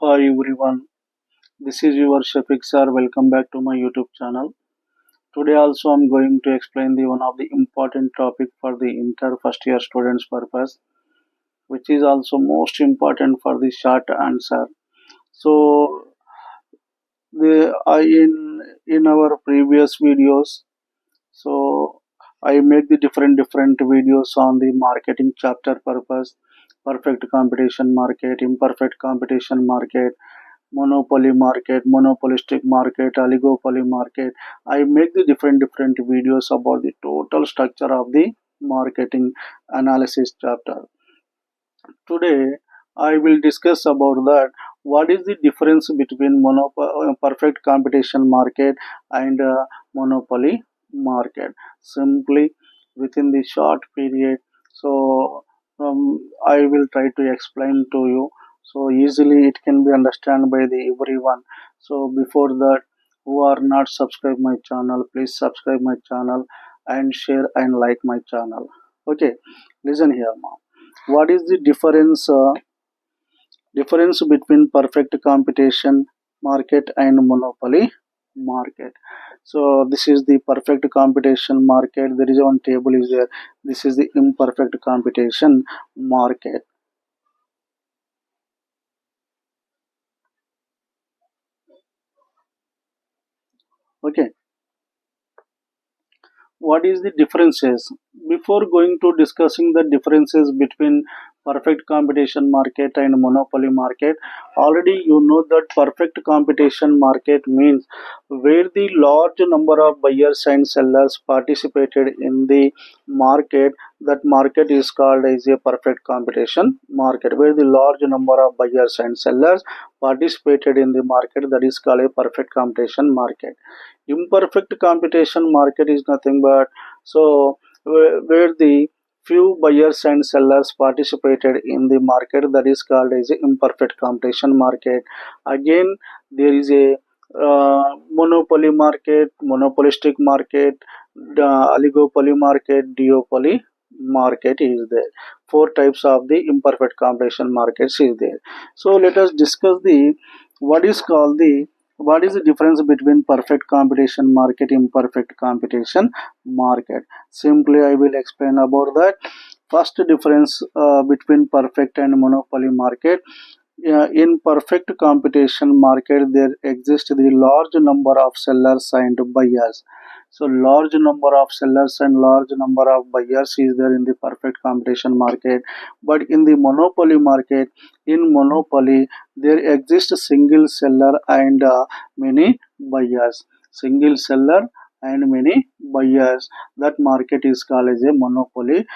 Hi everyone, this is your Shafeek sir. Welcome back to my YouTube channel. Today also I'm going to explain the one of the important topic for the inter first year students purpose, which is also most important for the short answer. So the I in our previous videos, so I make the different videos on the marketing chapter purpose, perfect competition market, imperfect competition market, monopoly market, monopolistic market, oligopoly market. I make the different videos about the total structure of the marketing analysis chapter. Today I will discuss about that what is the difference between perfect competition market and monopoly market, simply within the short period. So I will try to explain to you so easily it can be understood by the everyone. So before that, who are not subscribe my channel, please subscribe my channel and share and like my channel. Okay, listen here now. What is the difference between perfect competition market and monopoly market? So this is the perfect competition market. There is one table is there. This is the imperfect competition market. Okay, what is the differences? Before going to discussing the differences between perfect competition market and monopoly market, already you know that perfect competition market means where the large number of buyers and sellers participated in the market. That market is called as a perfect competition market, where the large number of buyers and sellers participated in the market, that is called a perfect competition market. Imperfect competition market is nothing but so where the few buyers and sellers participated in the market, that is called as a imperfect competition market. Again, there is a monopoly market, monopolistic market, the oligopoly market, duopoly market is there. Four types of the imperfect competition markets is there. So let us discuss the what is called the what is the difference between perfect competition market, imperfect competition market? Simply I will explain about that. First difference between perfect and monopoly market. In perfect competition market, there exists the large number of sellers and buyers. So large number of sellers and large number of buyers is there in the perfect competition market. But in the monopoly market, in monopoly, there exists a single seller and many buyers. Single seller and many buyers. That market is called as a monopoly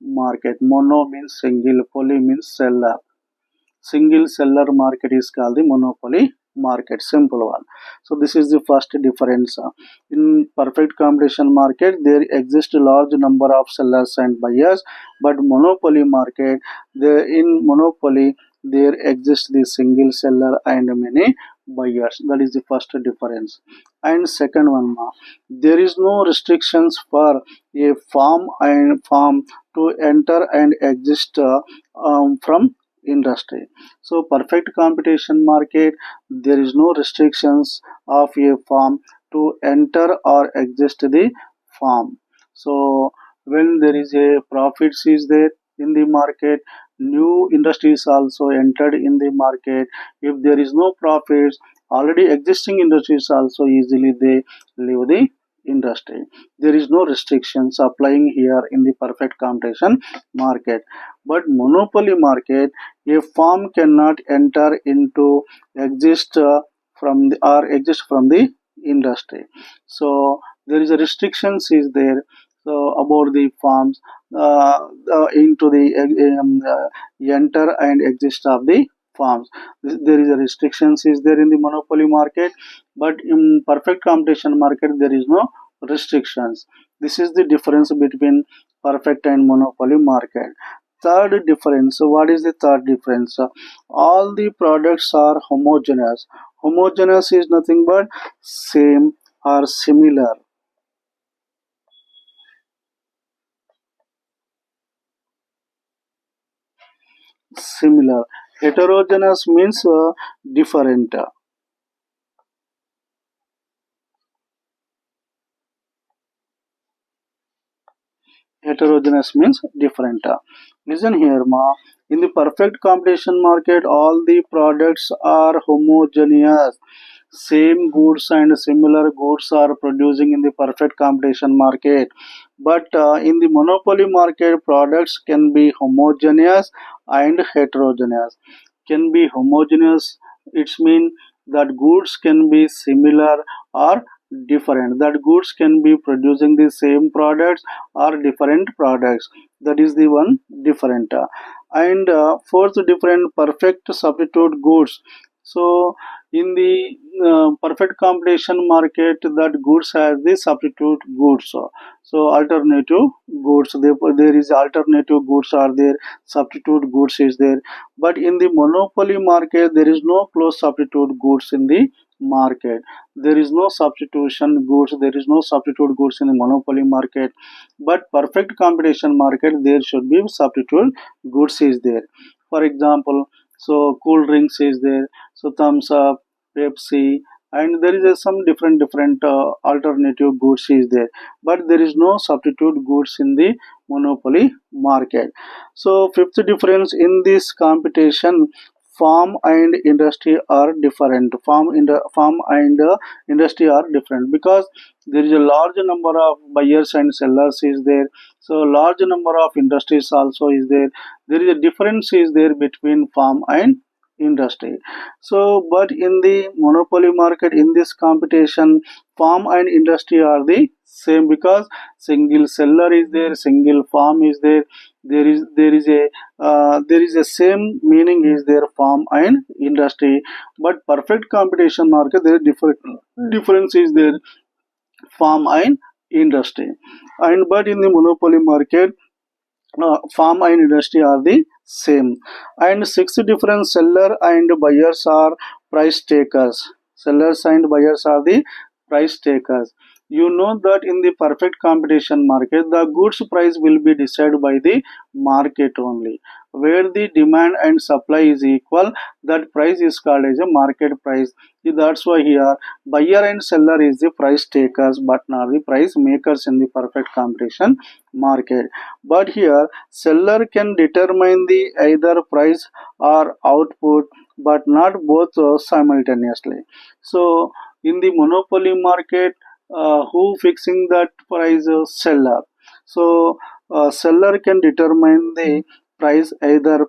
market. Mono means single, poly means seller. Single seller market is called the monopoly market, simple one. So this is the first difference. In perfect competition market, there exist a large number of sellers and buyers, but monopoly market, there in monopoly there exists the single seller and many buyers. That is the first difference. And second one, there is no restrictions for a farm to enter and exist from industry. So perfect competition market, there is no restrictions of a farm to enter or exist the farm. So when there is a profits is there in the market, new industries also entered in the market. If there is no profits, already existing industries also easily they leave the industry. There is no restrictions applying here in the perfect competition market. But monopoly market, a firm cannot enter into exist from the or exist from the industry. So there is a restrictions is there. So about the firms into the enter and exist of the firms. There is a restrictions is there in the monopoly market, but in perfect competition market there is no restrictions. This is the difference between perfect and monopoly market. Third difference, what is the third difference? All the products are homogeneous. Homogeneous is nothing but same or similar. Heterogeneous means different. Heterogeneous means different. Listen here, ma. In the perfect competition market, all the products are homogeneous. Same goods and similar goods are producing in the perfect competition market. But in the monopoly market, products can be homogeneous and heterogeneous. Can be homogeneous, it's mean that goods can be similar or different. That goods can be producing the same products or different products. That is the one different. And fourth different, perfect substitute goods. So in the perfect competition market, that goods has the substitute goods. So alternative goods, there is alternative goods are there, substitute goods is there. But in the monopoly market, there is no close substitute goods in the market. There is no substitution goods, there is no substitute goods in the monopoly market. But perfect competition market, there should be substitute goods is there. For example, so cool drinks is there, so thumbs up, Pepsi, and there is some different alternative goods is there, but there is no substitute goods in the monopoly market. So fifth difference in this competition, farm and industry are different. Farm and industry are different because there is a large number of buyers and sellers is there. So large number of industries also is there. There is a difference is there between farm and industry. So but in the monopoly market, in this competition, farm and industry are the same because single seller is there, single farm is there. There is a same meaning is there, farm and industry. But perfect competition market, there is difference is there, farm and industry. And but in the monopoly market, farm and industry are the same. And sixth difference, seller and buyers are price takers. Sellers and buyers are the price takers. You know that in the perfect competition market, the goods price will be decided by the market only. Where the demand and supply is equal, that price is called as a market price. That's why here buyer and seller is the price takers, but not the price makers in the perfect competition market. But here seller can determine the either price or output, but not both simultaneously. So in the monopoly market, who fixing that price? Seller. So seller can determine the price either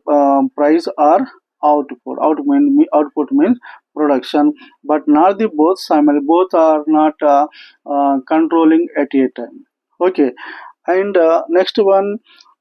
price or output. Output means production, but not the both both are not controlling at a time. Okay. And next one,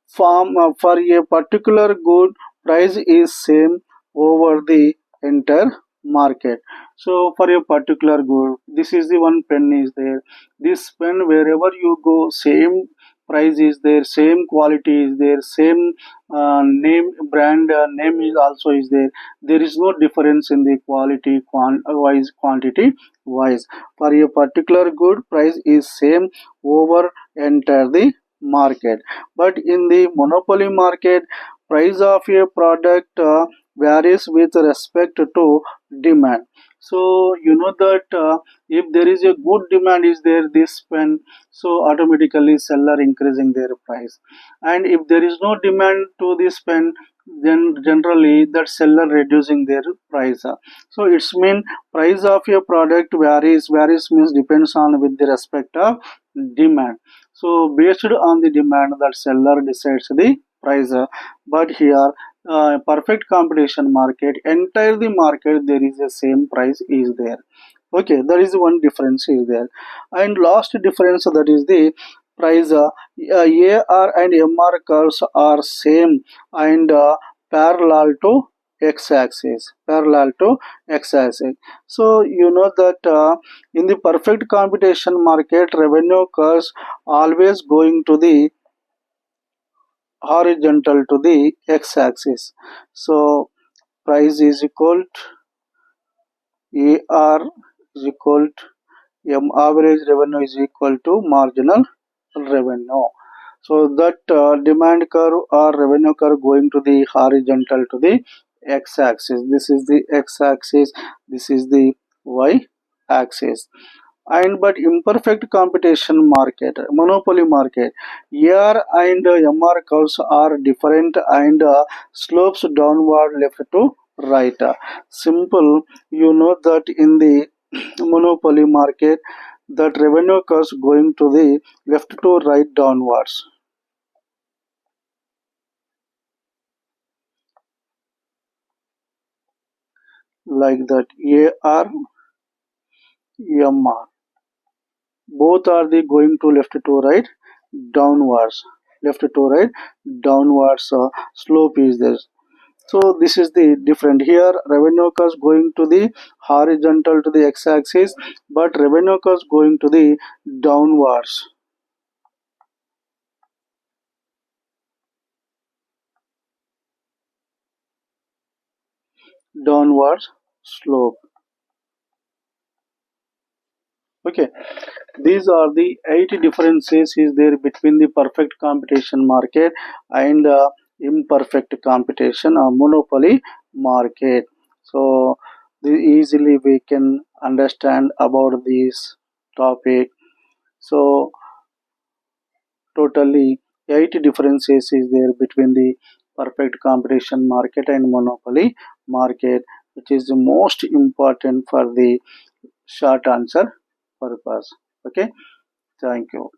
farm for a particular good, price is same over the entire market. So for a particular good, this is the one pen is there. This pen, wherever you go, same price is there, same quality is there, same name brand name is also is there. There is no difference in the quality wise, quantity wise. For a particular good, price is same over entire the market. But in the monopoly market, price of a product varies with respect to demand. So you know that if there is a good demand is there, this pen, so automatically seller increasing their price. And if there is no demand to this pen, then generally that seller reducing their price. So it's mean price of a product varies means depends on with the respect of demand. So based on the demand, that seller decides the price. But here perfect competition market, entire the market, there is a same price is there. Okay, there is one difference is there. And last difference, that is the price. AR and MR curves are same and parallel to x-axis, so you know that in the perfect competition market, revenue curves always going to the horizontal to the x-axis. So price is equal to AR is equal to M, average revenue is equal to marginal revenue. So that demand curve or revenue curve going to the horizontal to the x-axis, this is the x-axis, this is the y-axis. And but imperfect competition market, monopoly market, AR and MR curves are different and slopes downward left to right. Simple, you know that in the monopoly market that revenue curves going to the left to right downwards like that. AR, MR, both are the going to left to right downwards, left to right downwards, slope is there. So this is the different here. Revenue curves going to the horizontal to the x-axis, but revenue curves going to the downwards, downwards slope. Okay, these are the 8 differences is there between the perfect competition market and imperfect competition or monopoly market. So easily we can understand about this topic. So totally 8 differences is there between the perfect competition market and monopoly market, which is the most important for the short answer purpose. Okay, thank you.